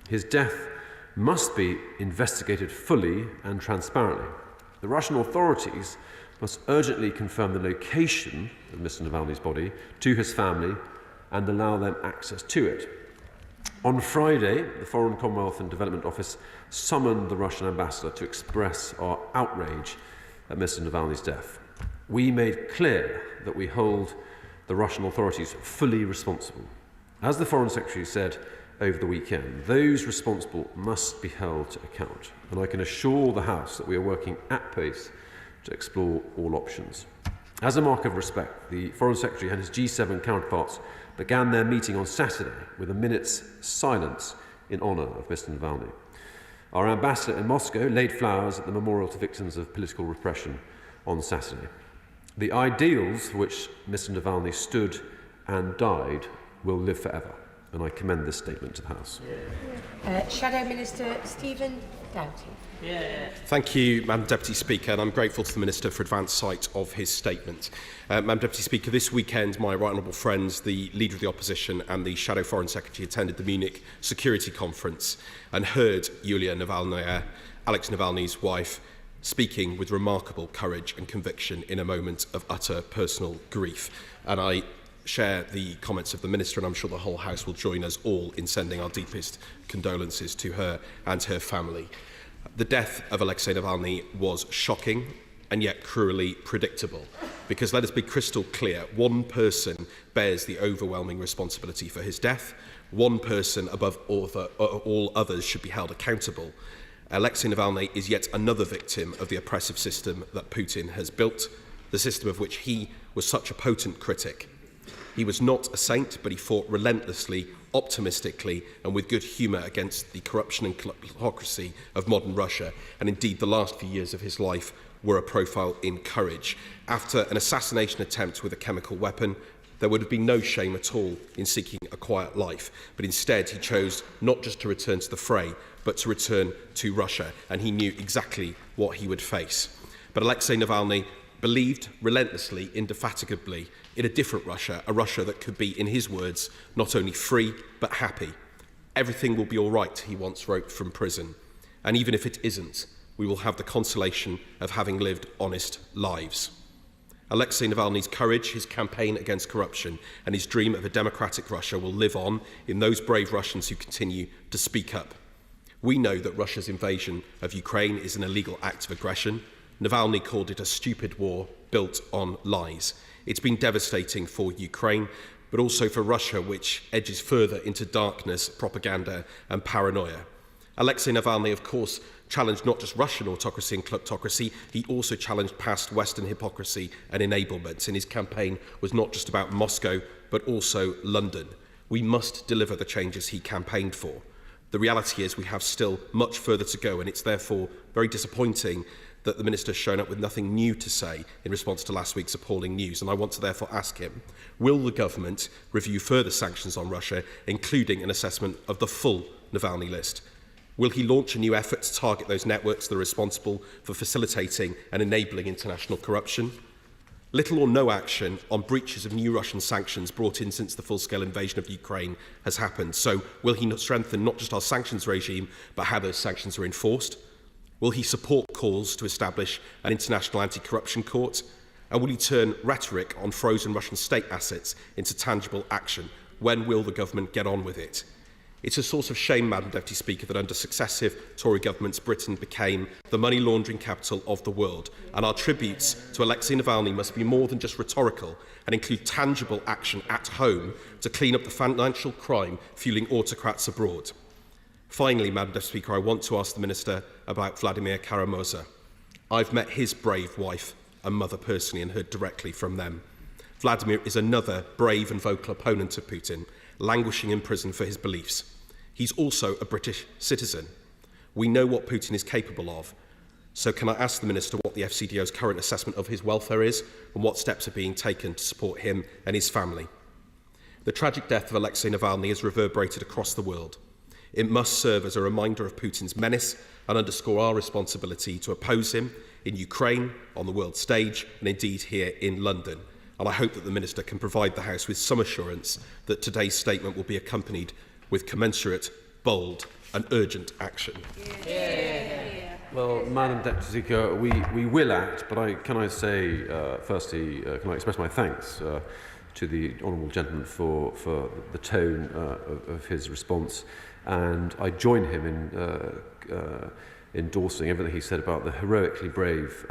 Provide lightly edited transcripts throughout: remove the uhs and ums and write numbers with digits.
His death must be investigated fully and transparently. The Russian authorities must urgently confirm the location of Mr. Navalny's body to his family and allow them access to it. On Friday, the Foreign, Commonwealth and Development Office summoned the Russian ambassador to express our outrage at Mr. Navalny's death. We made clear that we hold the Russian authorities fully responsible. As the Foreign Secretary said over the weekend, those responsible must be held to account, and I can assure the House that we are working at pace to explore all options. As a mark of respect, the Foreign Secretary and his G7 counterparts began their meeting on Saturday with a minute's silence in honour of Mr. Navalny. Our ambassador in Moscow laid flowers at the memorial to victims of political repression on Saturday. The ideals for which Mr. Navalny stood and died will live forever, and I commend this statement to the House. Shadow Minister Stephen Doughty. Thank you, Madam Deputy Speaker, and I'm grateful to the Minister for advance sight of his statement. Madam Deputy Speaker, this weekend my right honourable friends, the Leader of the Opposition and the Shadow Foreign Secretary attended the Munich Security Conference and heard Yulia Navalnaya, Alexei Navalny's wife, speaking with remarkable courage and conviction in a moment of utter personal grief. And I share the comments of the Minister, and I'm sure the whole House will join us all in sending our deepest condolences to her and her family. The death of Alexei Navalny was shocking and yet cruelly predictable, because let us be crystal clear, one person bears the overwhelming responsibility for his death. One person above all others should be held accountable. Alexei Navalny is yet another victim of the oppressive system that Putin has built, the system of which he was such a potent critic. He was not a saint, but he fought relentlessly, optimistically and with good humour against the corruption and hypocrisy of modern Russia, and indeed the last few years of his life were a profile in courage. After an assassination attempt with a chemical weapon, there would have been no shame at all in seeking a quiet life, but instead he chose not just to return to the fray, but to return to Russia, and he knew exactly what he would face. But Alexei Navalny believed relentlessly, indefatigably, in a different Russia, a Russia that could be, in his words, not only free, but happy. Everything will be all right, he once wrote from prison. And even if it isn't, we will have the consolation of having lived honest lives. Alexei Navalny's courage, his campaign against corruption, and his dream of a democratic Russia will live on in those brave Russians who continue to speak up. We know that Russia's invasion of Ukraine is an illegal act of aggression. Navalny called it a stupid war built on lies. It's been devastating for Ukraine, but also for Russia, which edges further into darkness, propaganda and paranoia. Alexei Navalny, of course, challenged not just Russian autocracy and kleptocracy, he also challenged past Western hypocrisy and enablement. And his campaign was not just about Moscow, but also London. We must deliver the changes he campaigned for. The reality is we have still much further to go, and it's therefore very disappointing that the Minister has shown up with nothing new to say in response to last week's appalling news. And I want to therefore ask him, will the government review further sanctions on Russia, including an assessment of the full Navalny list? Will he launch a new effort to target those networks that are responsible for facilitating and enabling international corruption? Little or no action on breaches of new Russian sanctions brought in since the full-scale invasion of Ukraine has happened. So will he not strengthen not just our sanctions regime, but how those sanctions are enforced? Will he support calls to establish an international anti-corruption court? And will he turn rhetoric on frozen Russian state assets into tangible action? When will the government get on with it? It's a source of shame, Madam Deputy Speaker, that under successive Tory governments, Britain became the money laundering capital of the world. And our tributes to Alexei Navalny must be more than just rhetorical and include tangible action at home to clean up the financial crime fueling autocrats abroad. Finally, Madam Deputy Speaker, I want to ask the Minister about Vladimir Kara-Murza. I've met his brave wife and mother personally and heard directly from them. Vladimir is another brave and vocal opponent of Putin, languishing in prison for his beliefs. He's also a British citizen. We know what Putin is capable of. So can I ask the Minister what the FCDO's current assessment of his welfare is and what steps are being taken to support him and his family? The tragic death of Alexei Navalny has reverberated across the world. It must serve as a reminder of Putin's menace and underscore our responsibility to oppose him in Ukraine, on the world stage, and indeed here in London. And I hope that the Minister can provide the House with some assurance that today's statement will be accompanied with commensurate, bold an urgent action? Well, Madam Deputy Speaker, we will act, but can I say, firstly, can I express my thanks to the honourable gentleman for the tone of his response, and I join him in endorsing everything he said about the heroically brave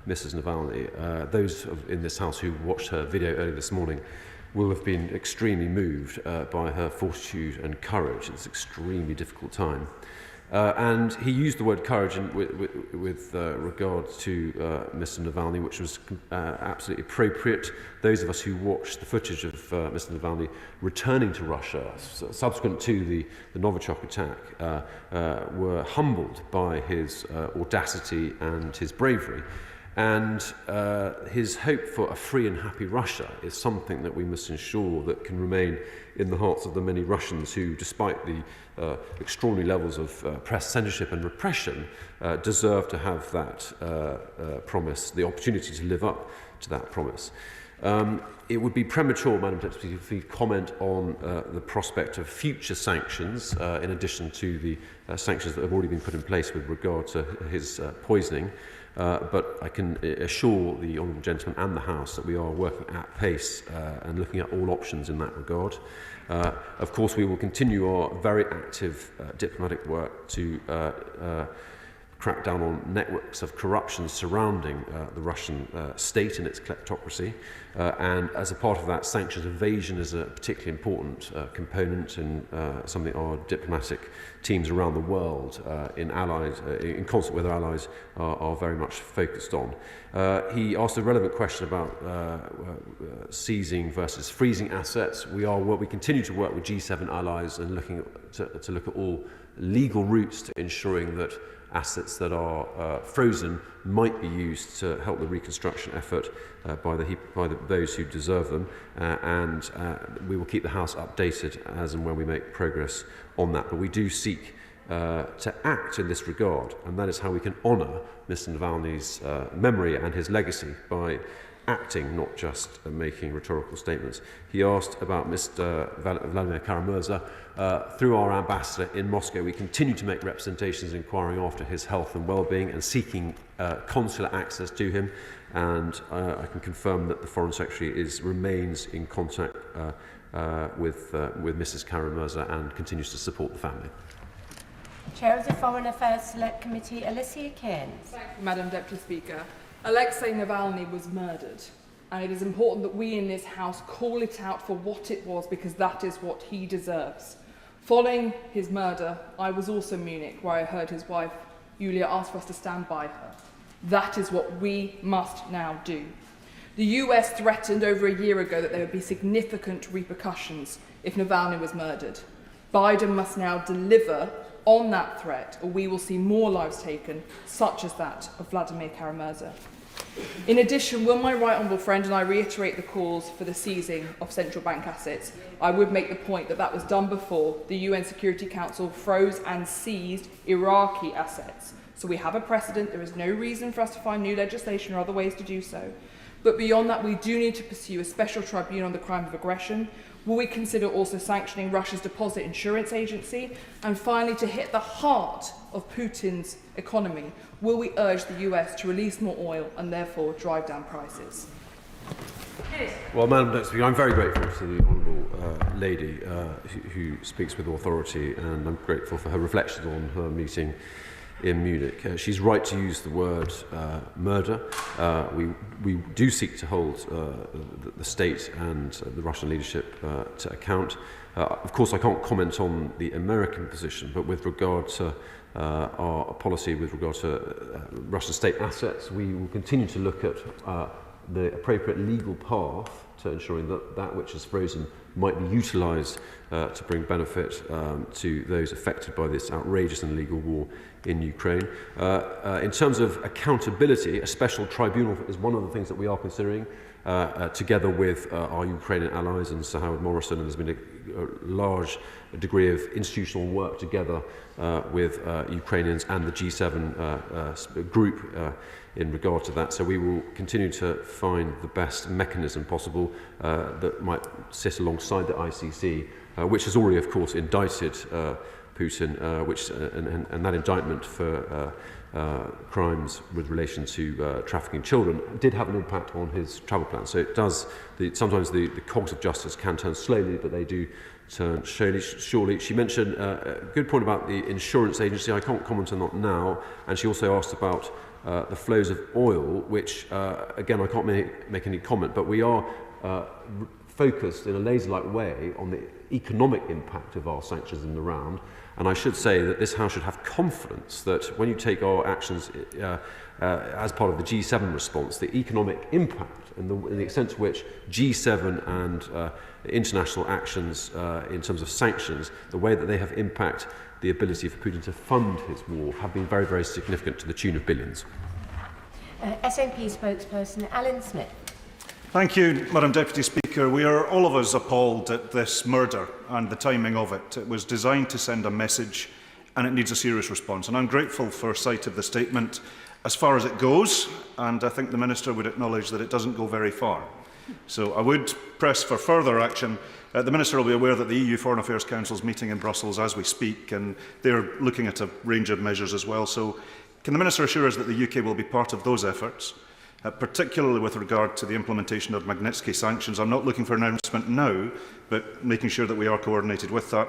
Mrs. Navalny. Those in this House who watched her video earlier this morning will have been extremely moved by her fortitude and courage. It's an extremely difficult time. And he used the word courage with regard to Mr. Navalny, which was absolutely appropriate. Those of us who watched the footage of Mr. Navalny returning to Russia subsequent to the Novichok attack were humbled by his audacity and his bravery. And his hope for a free and happy Russia is something that we must ensure that can remain in the hearts of the many Russians who, despite the extraordinary levels of press censorship and repression, deserve to have that promise, the opportunity to live up to that promise. It would be premature, Madam Deputy, if we comment on the prospect of future sanctions, in addition to the sanctions that have already been put in place with regard to his poisoning. But I can assure the honourable gentleman and the House that we are working at pace and looking at all options in that regard. Of course, we will continue our very active diplomatic work to crack down on networks of corruption surrounding the Russian state and its kleptocracy. And as a part of that, sanctions evasion is a particularly important component and something our diplomatic teams around the world in concert with our allies are very much focused on. He asked a relevant question about seizing versus freezing assets. We continue to work with G7 allies and to look at all legal routes to ensuring that assets that are frozen might be used to help the reconstruction effort by those who deserve them, and we will keep the House updated as and when we make progress on that. But we do seek to act in this regard, and that is how we can honour Mr. Navalny's memory and his legacy, by acting, not just making rhetorical statements. He asked about Mr. Vladimir Karamurza. Through our ambassador in Moscow, we continue to make representations inquiring after his health and well-being and seeking consular access to him. And I can confirm that the Foreign Secretary remains in contact with Mrs. Karamurza and continues to support the family. Chair of the Foreign Affairs Select Committee, Alicia Cairns. Thank you, Madam Deputy Speaker. Alexei Navalny was murdered, and it is important that we in this House call it out for what it was, because that is what he deserves. Following his murder, I was also in Munich, where I heard his wife, Yulia, ask for us to stand by her. That is what we must now do. The US threatened over a year ago that there would be significant repercussions if Navalny was murdered. Biden must now deliver on that threat, or we will see more lives taken, such as that of Vladimir Karamurza. In addition, will my right honourable friend and I reiterate the calls for the seizing of central bank assets? I would make the point that that was done before the UN Security Council froze and seized Iraqi assets. So we have a precedent. There is no reason for us to find new legislation or other ways to do so. But beyond that, we do need to pursue a special tribunal on the crime of aggression. Will we consider also sanctioning Russia's deposit insurance agency? And finally, to hit the heart of Putin's economy, will we urge the US to release more oil and therefore drive down prices? Well, Madam Deputy, I'm very grateful to the honourable lady who speaks with authority, and I'm grateful for her reflections on her meeting in Munich. She's right to use the word murder. We do seek to hold the state and the Russian leadership to account. Of course, I can't comment on the American position, but with regard to our policy with regard to Russian state assets, we will continue to look at the appropriate legal path to ensuring that that which is frozen might be utilised to bring benefit to those affected by this outrageous and illegal war in Ukraine. In terms of accountability, a special tribunal is one of the things that we are considering, together with our Ukrainian allies and Sir Howard Morrison, and there's been a large degree of institutional work together with Ukrainians and the G7 group in regard to that. So we will continue to find the best mechanism possible that might sit alongside the ICC, which has already, of course, indicted Putin, and that indictment for crimes with relation to trafficking children did have an impact on his travel plans. So it does. Sometimes the cogs of justice can turn slowly, but they do turn surely. She mentioned a good point about the insurance agency. I can't comment on that now. And she also asked about the flows of oil, which, again, I can't make any comment, but we are focused in a laser-like way on the economic impact of our sanctions in the round. And I should say that this House should have confidence that when you take our actions as part of the G7 response, the economic impact and the extent to which G7 and international actions in terms of sanctions, the way that they have impacted the ability for Putin to fund his war have been very, very significant to the tune of billions. SNP spokesperson Alan Smith. Thank you, Madam Deputy Speaker. We are all of us appalled at this murder and the timing of it. It was designed to send a message and it needs a serious response. And I'm grateful for sight of the statement as far as it goes, and I think the Minister would acknowledge that it doesn't go very far. So I would press for further action. The Minister will be aware that the EU Foreign Affairs Council is meeting in Brussels as we speak, and they're looking at a range of measures as well. So can the Minister assure us that the UK will be part of those efforts? Particularly with regard to the implementation of Magnitsky sanctions. I'm not looking for an announcement now, but making sure that we are coordinated with that.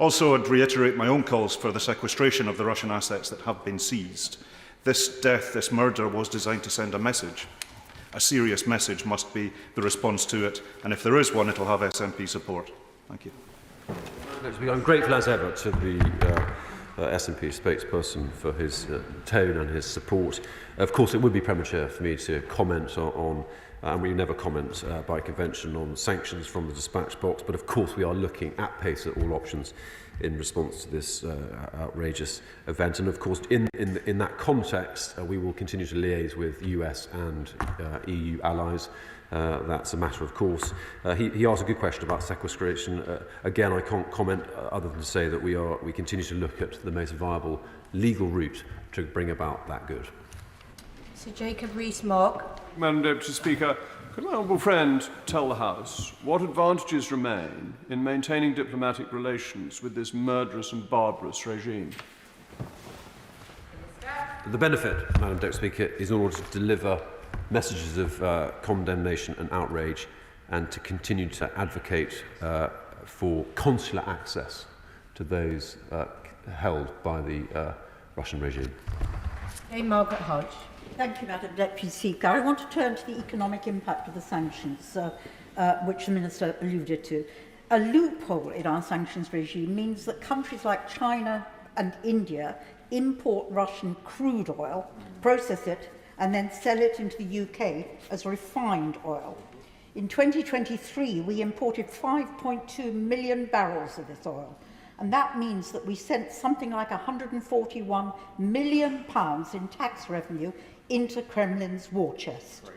Also, I'd reiterate my own calls for the sequestration of the Russian assets that have been seized. This death, this murder, was designed to send a message. A serious message must be the response to it, and if there is one, it'll have SNP support. Thank you. I'm grateful as ever to the SNP spokesperson for his tone and his support. Of course, it would be premature for me to comment on, and we never comment by convention on sanctions from the dispatch box, but of course we are looking at pace at all options in response to this outrageous event. And of course, in that context, we will continue to liaise with US and EU allies. That's a matter of course. He asked a good question about sequestration. Again, I can't comment other than to say that we continue to look at the most viable legal route to bring about that good. Sir Jacob Rees-Mogg. Madam Deputy Speaker, could my honourable friend tell the House what advantages remain in maintaining diplomatic relations with this murderous and barbarous regime? The benefit, Madam Deputy Speaker, is in order to deliver messages of condemnation and outrage, and to continue to advocate for consular access to those held by the Russian regime. Dame Margaret Hodge. Thank you, Madam Deputy Speaker. I want to turn to the economic impact of the sanctions, which the Minister alluded to. A loophole in our sanctions regime means that countries like China and India import Russian crude oil, process it, and then sell it into the UK as refined oil. In 2023, we imported 5.2 million barrels of this oil, and that means that we sent something like £141 million in tax revenue into Kremlin's war chest.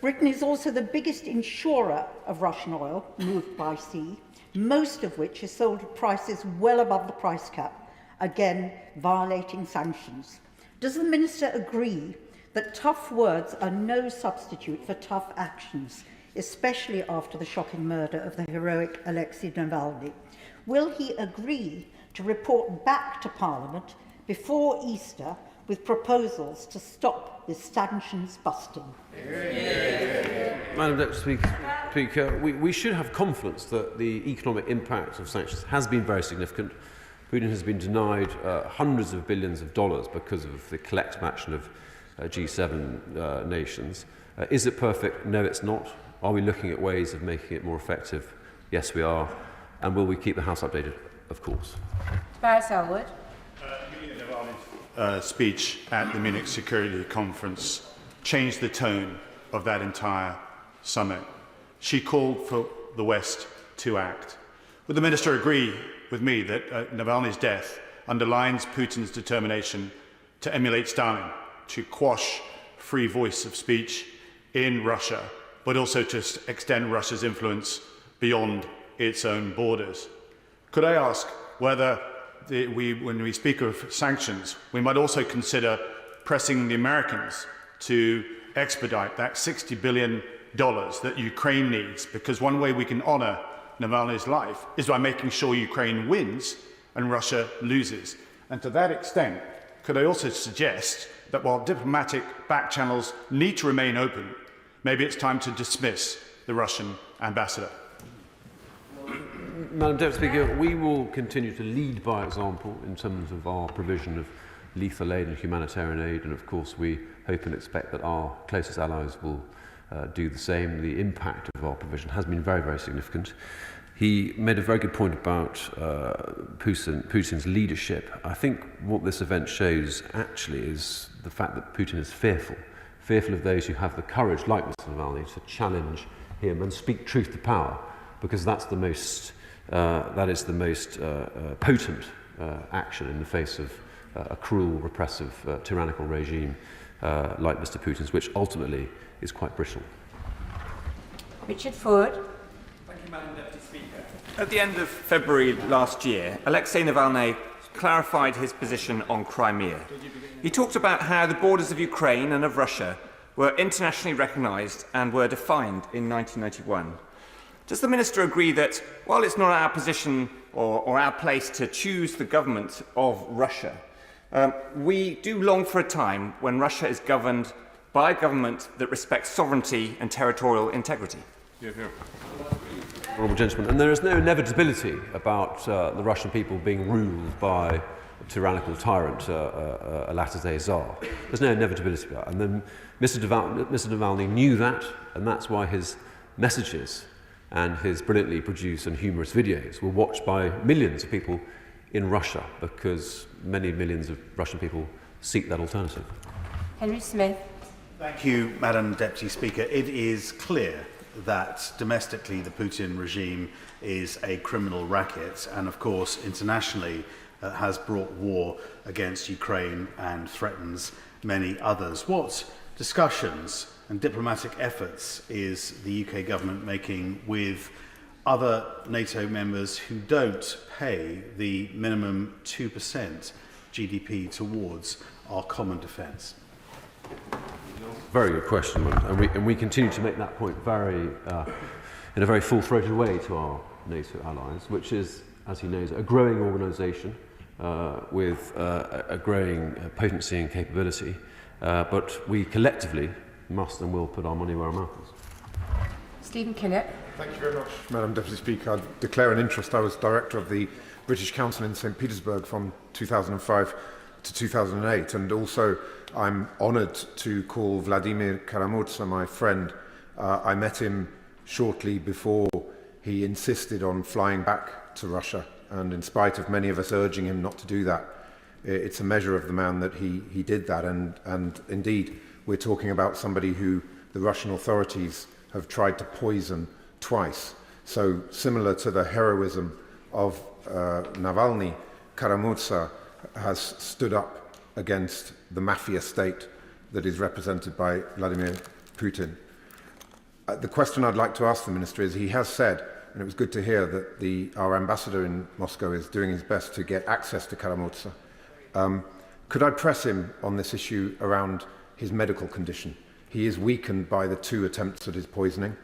Britain is also the biggest insurer of Russian oil moved by sea, most of which is sold at prices well above the price cap, again violating sanctions. Does the Minister agree that tough words are no substitute for tough actions, especially after the shocking murder of the heroic Alexei Navalny? Will he agree to report back to Parliament before Easter with proposals to stop this sanctions busting? Madam Deputy Speaker, we should have confidence that the economic impact of sanctions has been very significant. Putin has been denied hundreds of billions of dollars because of the collective action of G7 nations. Is it perfect? No, it's not. Are we looking at ways of making it more effective? Yes, we are. And will we keep the House updated? Of course. Barry Selwood. Navalny's speech at the Munich Security Conference changed the tone of that entire summit. She called for the West to act. Would the Minister agree with me that Navalny's death underlines Putin's determination to emulate Stalin, to quash free voice of speech in Russia, but also to extend Russia's influence beyond its own borders? Could I ask whether when we speak of sanctions, we might also consider pressing the Americans to expedite that $60 billion that Ukraine needs? Because one way we can honour Navalny's life is by making sure Ukraine wins and Russia loses. And to that extent, could I also suggest that while diplomatic back channels need to remain open, maybe it's time to dismiss the Russian ambassador? Madam Deputy Speaker, we will continue to lead by example in terms of our provision of lethal aid and humanitarian aid, and of course we hope and expect that our closest allies will do the same. The impact of our provision has been very, very significant. He made a very good point about Putin's leadership. I think what this event shows actually is the fact that Putin is fearful of those who have the courage, like Mr. Navalny, to challenge him and speak truth to power, because that's the most potent action in the face of a cruel, repressive, tyrannical regime like Mr. Putin's, which ultimately is quite brittle. Richard Ford. Thank you, Madam Deputy Speaker. At the end of February last year, Alexei Navalny clarified his position on Crimea. He talked about how the borders of Ukraine and of Russia were internationally recognised and were defined in 1991. Does the Minister agree that, while it's not our position or our place to choose the government of Russia, we do long for a time when Russia is governed by a government that respects sovereignty and territorial integrity? Honourable gentleman, and there is no inevitability about the Russian people being ruled by a tyrannical tyrant, a latter-day Tsar. There's no inevitability about that. And then Mr. Navalny knew that, and that's why his messages and his brilliantly produced and humorous videos were watched by millions of people in Russia, because many millions of Russian people seek that alternative. Henry Smith. Thank you, Madam Deputy Speaker. It is clear that domestically the Putin regime is a criminal racket, and of course internationally has brought war against Ukraine and threatens many others. What discussions and diplomatic efforts is the UK government making with other NATO members who don't pay the minimum 2% GDP towards our common defence? Very good question, and we continue to make that point in a very full-throated way to our NATO allies, which is, as he knows, a growing organisation with a growing potency and capability, but we collectively must and will put our money where our mouth is. Stephen Kinnock. Thank you very much, Madam Deputy Speaker. I declare an interest. I was Director of the British Council in St Petersburg from 2005 to 2008, and also I'm honoured to call Vladimir Karamurza my friend. I met him shortly before he insisted on flying back to Russia, and in spite of many of us urging him not to do that, it's a measure of the man that he did that, and indeed we're talking about somebody who the Russian authorities have tried to poison twice. So similar to the heroism of Navalny, Karamurza has stood up against the mafia state that is represented by Vladimir Putin. The question I'd like to ask the Minister is, he has said, and it was good to hear, that our ambassador in Moscow is doing his best to get access to Karamurza. Could I press him on this issue around his medical condition? He is weakened by the 2 attempts at his poisoning,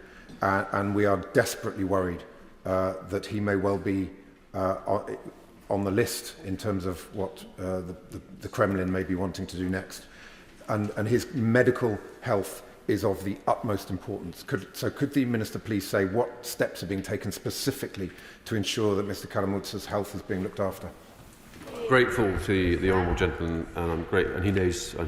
and we are desperately worried that he may well be on the list in terms of what the Kremlin may be wanting to do next. And his medical health is of the utmost importance. Could the Minister please say what steps are being taken specifically to ensure that Mr. Karamurza's health is being looked after? Grateful to the honourable gentleman, and I'm great, and he knows, and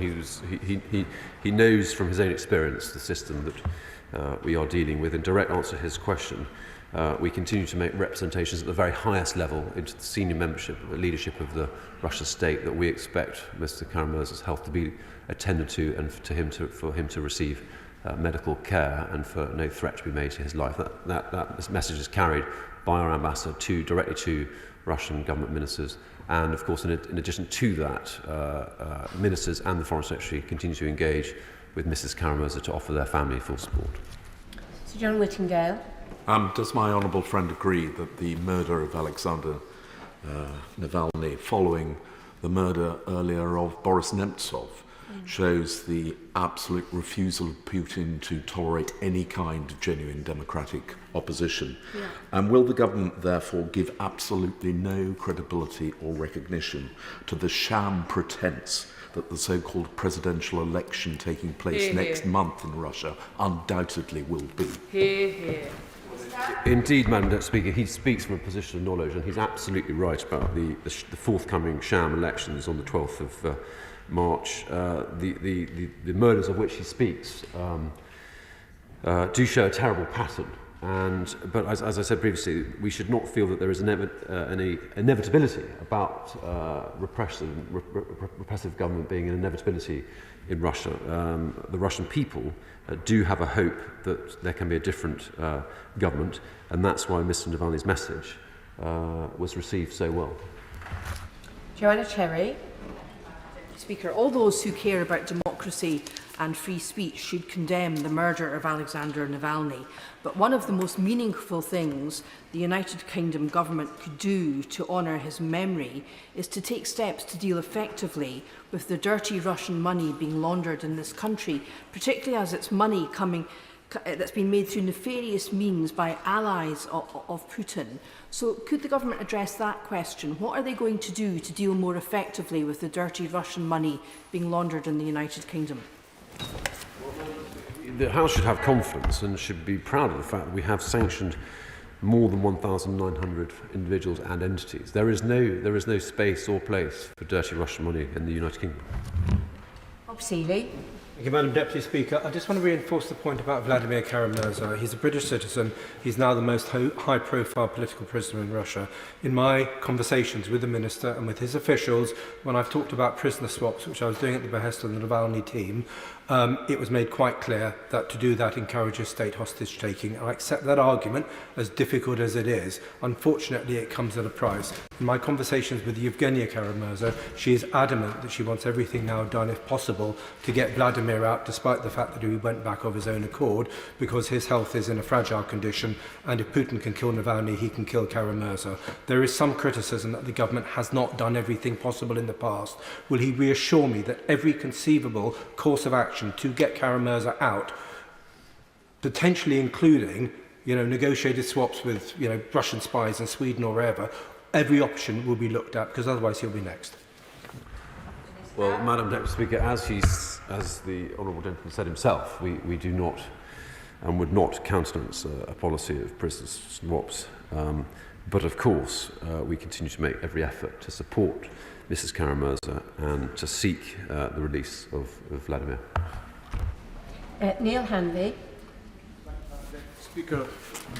he knows from his own experience the system that we are dealing with. In direct answer to his question, we continue to make representations at the very highest level into the senior leadership of the Russian state that we expect Mr. Karamurza's health to be attended to, and for him to receive medical care, and for no threat to be made to his life. That message is carried by our ambassador directly to Russian government ministers, and of course in addition to that, ministers and the Foreign Secretary continue to engage with Mrs. Karamurza to offer their family full support. Sir John Whittingdale. Does my honourable friend agree that the murder of Alexander Navalny, following the murder earlier of Boris Nemtsov, shows the absolute refusal of Putin to tolerate any kind of genuine democratic opposition. Yeah. And will the government therefore give absolutely no credibility or recognition to the sham pretense that the so-called presidential election taking place next month in Russia undoubtedly will be? Hear, hear. Indeed, Madam Deputy Speaker, he speaks from a position of knowledge, and he's absolutely right about the forthcoming sham elections on the 12th of March. The murders of which he speaks do show a terrible pattern. But as I said previously, we should not feel that there is any inevitability about repressive government being an inevitability in Russia. The Russian people do have a hope that there can be a different government, and that's why Mr. Navalny's message was received so well. Joanna Cherry. Speaker, all those who care about democracy and free speech should condemn the murder of Alexander Navalny. But one of the most meaningful things the United Kingdom government could do to honour his memory is to take steps to deal effectively with the dirty Russian money being laundered in this country, particularly as it's money that's been made through nefarious means by allies of Putin. So could the government address that question? What are they going to do to deal more effectively with the dirty Russian money being laundered in the United Kingdom? The House should have confidence and should be proud of the fact that we have sanctioned more than 1,900 individuals and entities. There is no space or place for dirty Russian money in the United Kingdom. Bob Seeley. Thank you, Madam Deputy Speaker. I just want to reinforce the point about Vladimir Karamurza. He's a British citizen. He's now the most high-profile political prisoner in Russia. In my conversations with the Minister and with his officials, when I've talked about prisoner swaps, which I was doing at the behest of the Navalny team, it was made quite clear that to do that encourages state hostage-taking. I accept that argument, as difficult as it is. Unfortunately, it comes at a price. In my conversations with Yevgenia Karamurza, she is adamant that she wants everything now done, if possible, to get Vladimir out, despite the fact that he went back of his own accord, because his health is in a fragile condition, and if Putin can kill Navalny, he can kill Karamurza. There is some criticism that the government has not done everything possible in the past. Will he reassure me that every conceivable course of action to get Karamurza out, potentially including, negotiated swaps with, Russian spies in Sweden or wherever, every option will be looked at, because otherwise he'll be next? Well, Madam Deputy Speaker, as the Honourable Gentleman said himself, we do not and would not countenance a policy of prisoner swaps. But of course, we continue to make every effort to support Mrs. Karamurza and to seek the release of Vladimir. Neil Hanley. Speaker,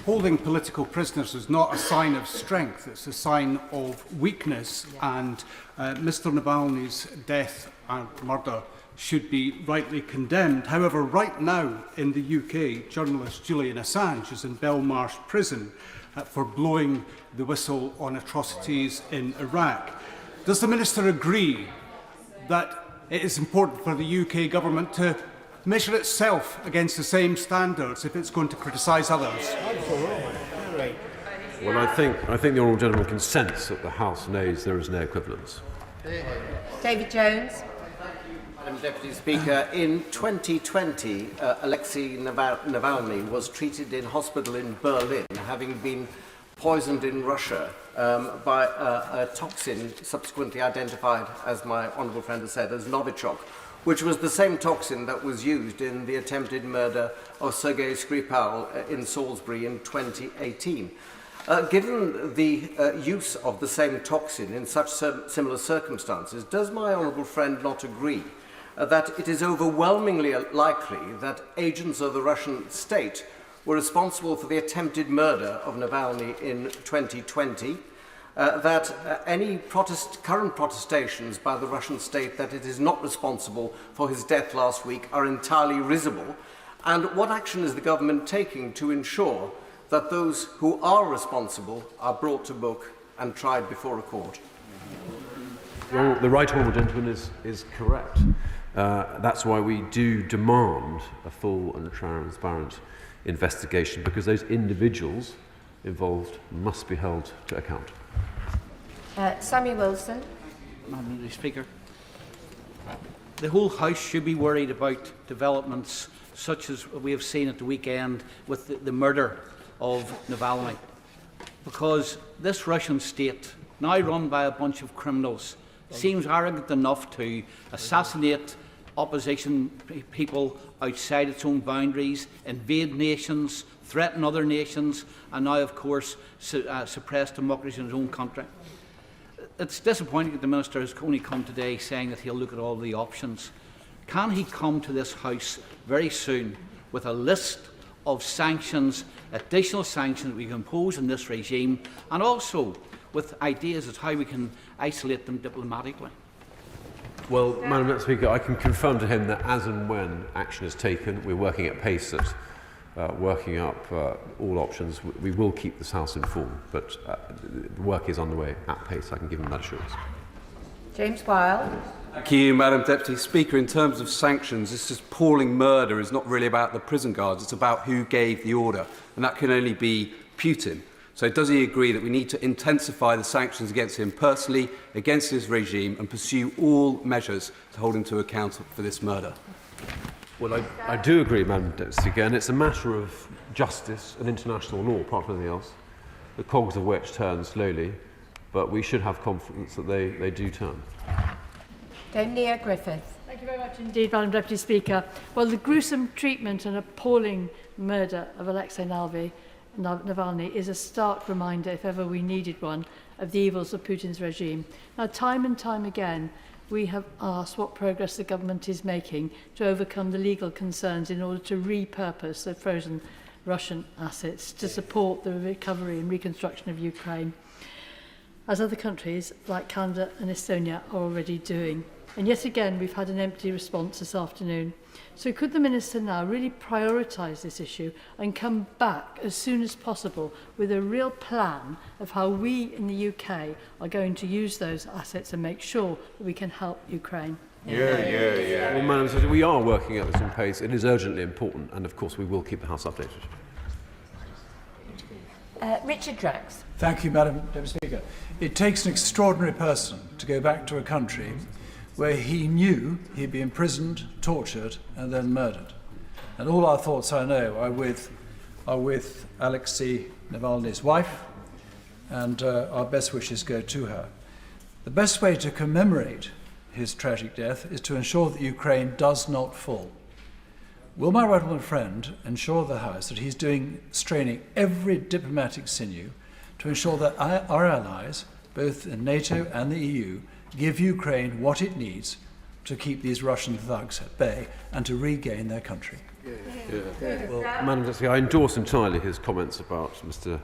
holding political prisoners is not a sign of strength, it's a sign of weakness, and Mr. Navalny's death and murder should be rightly condemned. However, right now in the UK, journalist Julian Assange is in Belmarsh prison for blowing the whistle on atrocities in Iraq. Does the Minister agree that it is important for the UK government to measure itself against the same standards if it's going to criticise others? Well, I think the Honourable Gentleman can sense that the House knows there is no equivalence. David Jones. Madam Deputy Speaker, in 2020, Alexei Navalny was treated in hospital in Berlin, having been poisoned in Russia by a toxin subsequently identified, as my honourable friend has said, as Novichok, which was the same toxin that was used in the attempted murder of Sergei Skripal in Salisbury in 2018. Given the use of the same toxin in such similar circumstances, does my honourable friend not agree that it is overwhelmingly likely that agents of the Russian state were responsible for the attempted murder of Navalny in 2020, that any current protestations by the Russian state that it is not responsible for his death last week are entirely risible, and what action is the government taking to ensure that those who are responsible are brought to book and tried before a court? Well, the right honourable gentleman is correct. That's why we do demand a full and transparent investigation, because those individuals involved must be held to account. Samuel Wilson. Madam Speaker. the whole House should be worried about developments such as we have seen at the weekend with the murder of Navalny. Because this Russian state, now run by a bunch of criminals, seems arrogant enough to assassinate opposition people outside its own boundaries, invade nations, threaten other nations, and now, of course, suppress democracy in its own country. It's disappointing that the Minister has only come today saying that he'll look at all the options. Can he come to this House very soon with a list of sanctions, additional sanctions that we can impose on this regime, and also with ideas as to how we can isolate them diplomatically? Well, Madam Deputy Speaker, I can confirm to him that as and when action is taken, we're working at pace at working up all options. We will keep this House informed, but the work is underway at pace. I can give him that assurance. James Wilde. Thank you, Madam Deputy Speaker. In terms of sanctions, this appalling murder is not really about the prison guards, it's about who gave the order, and that can only be Putin. So does he agree that we need to intensify the sanctions against him personally, against his regime, and pursue all measures to hold him to account for this murder? Well, I do agree, Madam Deputy Speaker, and it's a matter of justice and international law, apart from anything else, the cogs of which turn slowly, but we should have confidence that they do turn. Dame Leah Griffith. Thank you very much indeed, Madam Deputy Speaker. Well, the gruesome treatment and appalling murder of Alexei Navalny is a stark reminder, if ever we needed one, of the evils of Putin's regime. Now, time and time again, we have asked what progress the government is making to overcome the legal concerns in order to repurpose the frozen Russian assets to support the recovery and reconstruction of Ukraine, as other countries like Canada and Estonia are already doing. And yet again, we've had an empty response this afternoon. So could the Minister now really prioritise this issue and come back as soon as possible with a real plan of how we in the UK are going to use those assets and make sure that we can help Ukraine? Well, Madam Secretary, we are working at this in pace. It is urgently important, and of course we will keep the House updated. Richard Drax. Thank you, Madam Deputy Speaker. It takes an extraordinary person to go back to a country where he knew he'd be imprisoned, tortured, and then murdered. And all our thoughts, I know, are with Alexei Navalny's wife, and our best wishes go to her. The best way to commemorate his tragic death is to ensure that Ukraine does not fall. Will my right honourable friend ensure the House that he's straining every diplomatic sinew to ensure that our allies, both in NATO and the EU, give Ukraine what it needs to keep these Russian thugs at bay and to regain their country? Well, Madam Deputy, I endorse entirely his comments about Mr.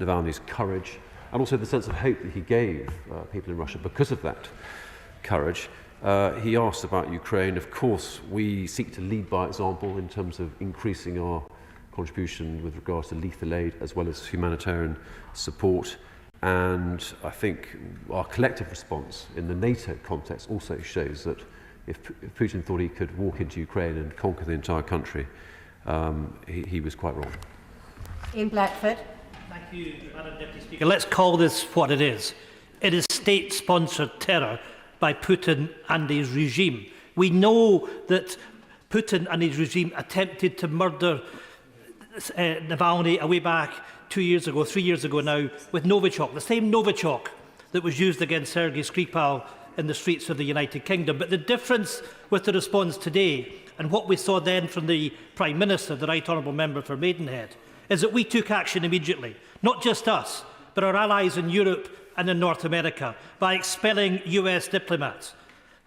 Navalny's courage and also the sense of hope that he gave people in Russia because of that courage. He asked about Ukraine. Of course, we seek to lead by example in terms of increasing our contribution with regards to lethal aid as well as humanitarian support. And I think our collective response in the NATO context also shows that if Putin thought he could walk into Ukraine and conquer the entire country, he was quite wrong. Ian Blackford. Thank you, Madam Deputy Speaker. Let's call this what it is. It is state-sponsored terror by Putin and his regime. We know that Putin and his regime attempted to murder Navalny away back 2 years ago, 3 years ago now, with Novichok, the same Novichok that was used against Sergei Skripal in the streets of the United Kingdom. But the difference with the response today and what we saw then from the Prime Minister, the Right Honourable Member for Maidenhead, is that we took action immediately, not just us, but our allies in Europe and in North America, by expelling US diplomats.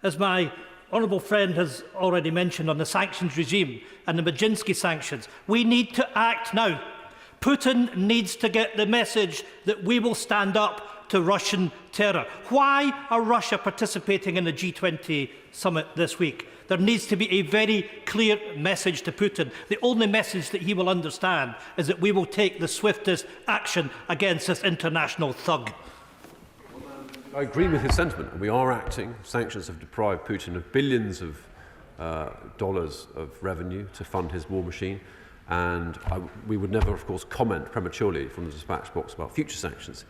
As my honourable friend has already mentioned on the sanctions regime and the Majinsky sanctions, we need to act now. Putin needs to get the message that we will stand up to Russian terror. Why are Russia participating in the G20 summit this week? There needs to be a very clear message to Putin. The only message that he will understand is that we will take the swiftest action against this international thug. I agree with his sentiment. We are acting. Sanctions have deprived Putin of billions of dollars of revenue to fund his war machine. And we would never, of course, comment prematurely from the dispatch box about future sanctions,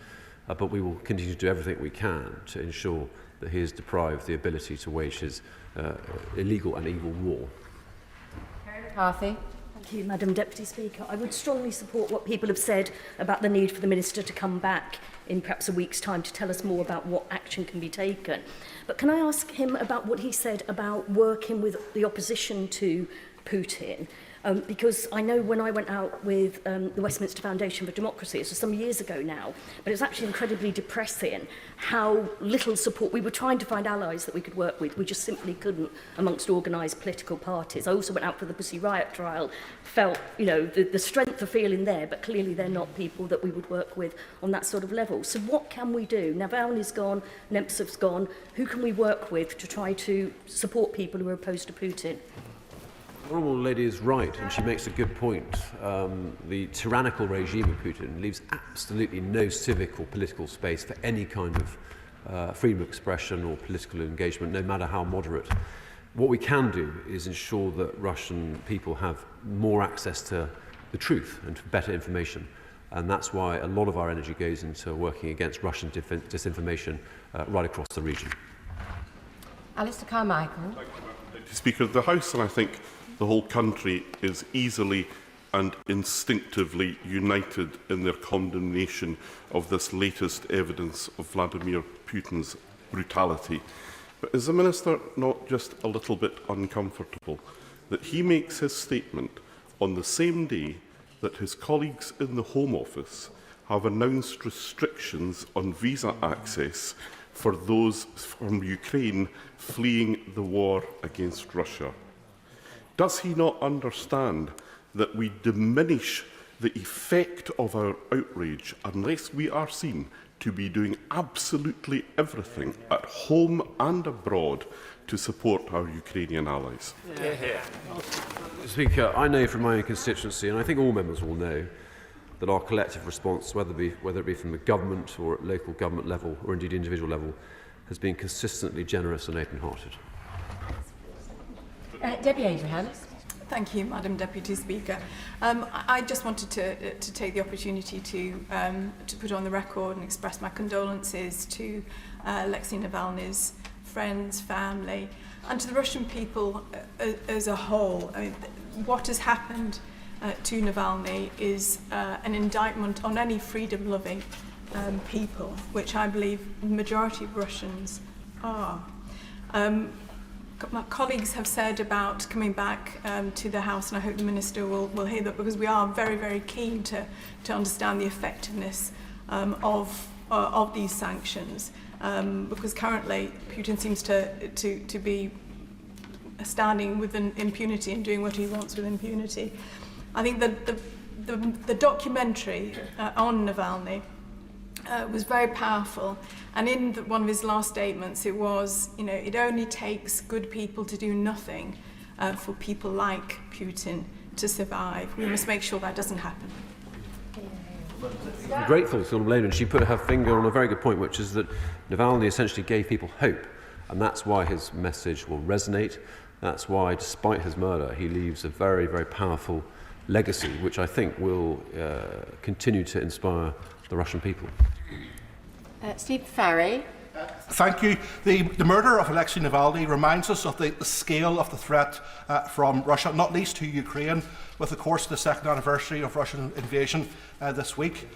but we will continue to do everything we can to ensure that he is deprived the ability to wage his illegal and evil war. McCarthy. Thank you, Madam Deputy Speaker. I would strongly support what people have said about the need for the Minister to come back in perhaps a week's time to tell us more about what action can be taken. But can I ask him about what he said about working with the opposition to Putin? Because I know when I went out with the Westminster Foundation for Democracy, this was some years ago now, but it was actually incredibly depressing how little support. We were trying to find allies that we could work with. We just simply couldn't amongst organised political parties. I also went out for the Pussy Riot trial, felt, the strength of feeling there, but clearly they're not people that we would work with on that sort of level. So what can we do? Navalny's gone, Nemtsov's gone. Who can we work with to try to support people who are opposed to Putin? The Honourable Lady is right, and she makes a good point. The tyrannical regime of Putin leaves absolutely no civic or political space for any kind of freedom of expression or political engagement, no matter how moderate. What we can do is ensure that Russian people have more access to the truth and to better information. And that's why a lot of our energy goes into working against Russian disinformation right across the region. Alistair Carmichael. Speaker, the House and I think the whole country is easily and instinctively united in their condemnation of this latest evidence of Vladimir Putin's brutality. But is the Minister not just a little bit uncomfortable that he makes his statement on the same day that his colleagues in the Home Office have announced restrictions on visa access for those from Ukraine fleeing the war against Russia? Does he not understand that we diminish the effect of our outrage unless we are seen to be doing absolutely everything at home and abroad to support our Ukrainian allies? Speaker, I know from my own constituency, and I think all members will know, that our collective response, whether it be from the government or at local government level or indeed individual level, has been consistently generous and open-hearted. Debbie Abrahams. Thank you, Madam Deputy Speaker. I just wanted to take the opportunity to put on the record and express my condolences to Alexei Navalny's friends, family, and to the Russian people as a whole. I mean, what has happened to Navalny is an indictment on any freedom-loving people, which I believe the majority of Russians are. My colleagues have said about coming back to the House, and I hope the Minister will hear that, because we are very, very keen to understand the effectiveness of these sanctions, because currently Putin seems to be standing with an impunity and doing what he wants with impunity. I think that the documentary on Navalny was very powerful, and in one of his last statements it was, it only takes good people to do nothing for people like Putin to survive. We must make sure that doesn't happen. I'm grateful to Honourable Lady, and she put her finger on a very good point, which is that Navalny essentially gave people hope, and that's why his message will resonate. That's why, despite his murder, he leaves a very, very powerful legacy, which I think will continue to inspire the Russian people. Steve Farry. Thank you. The murder of Alexei Navalny reminds us of the scale of the threat from Russia, not least to Ukraine, with, of course, the second anniversary of Russian invasion this week.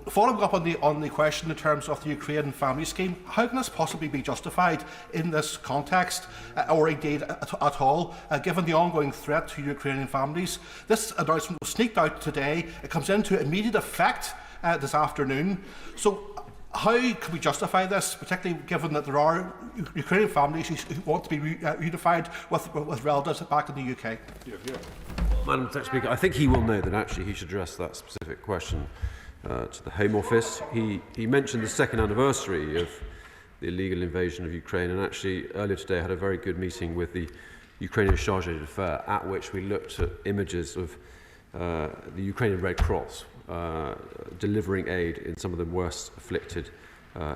Following up on the question in terms of the Ukraine family scheme, how can this possibly be justified in this context, or indeed at all, given the ongoing threat to Ukrainian families? This announcement was sneaked out today. It comes into immediate effect this afternoon. So how can we justify this, particularly given that there are Ukrainian families who want to be reunified with relatives back in the UK? Madam Deputy Speaker, I think he will know that actually he should address that specific question to the Home Office. He mentioned the second anniversary of the illegal invasion of Ukraine, and actually earlier today I had a very good meeting with the Ukrainian Chargé d'Affaires, at which we looked at images of the Ukrainian Red Cross delivering aid in some of the worst afflicted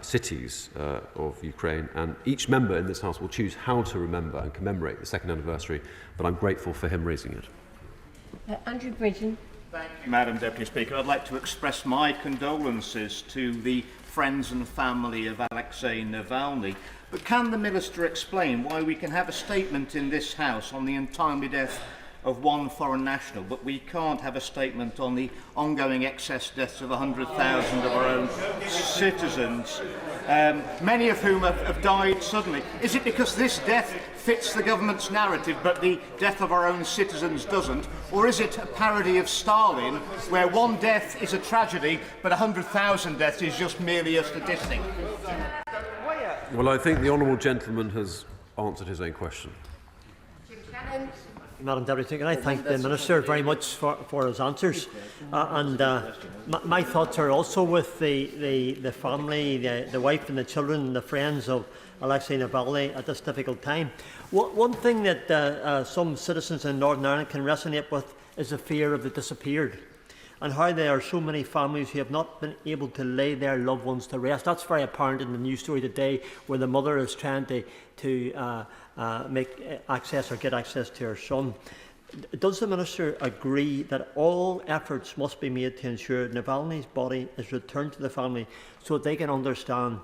cities of Ukraine, and each member in this House will choose how to remember and commemorate the second anniversary, but I'm grateful for him raising it. Andrew Bridgen. Thank you, Madam Deputy Speaker. I'd like to express my condolences to the friends and family of Alexei Navalny. But can the Minister explain why we can have a statement in this House on the untimely death of one foreign national, but we can't have a statement on the ongoing excess deaths of 100,000 of our own citizens, many of whom have died suddenly? Is it because this death fits the government's narrative, but the death of our own citizens doesn't? Or is it a parody of Stalin, where one death is a tragedy, but 100,000 deaths is just merely a statistic? Well, I think the honourable gentleman has answered his own question. Madam Deputy Speaker, I thank the Minister very much for his answers. My thoughts are also with the family, the wife and the children and the friends of Alexei Navalny at this difficult time. One thing that some citizens in Northern Ireland can resonate with is the fear of the disappeared, and how there are so many families who have not been able to lay their loved ones to rest. That's very apparent in the news story today, where the mother is trying to get access to her son. Does the Minister agree that all efforts must be made to ensure Navalny's body is returned to the family so that they can understand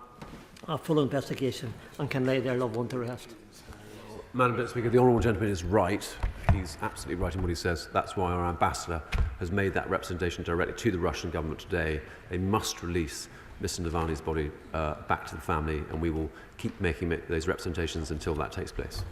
a full investigation and can lay their loved one to rest? Madam Deputy Speaker, the honourable gentleman is right. He's absolutely right in what he says. That's why our ambassador has made that representation directly to the Russian government today. They must release Mr. Navalny's body back to the family, and we will keep making those representations until that takes place.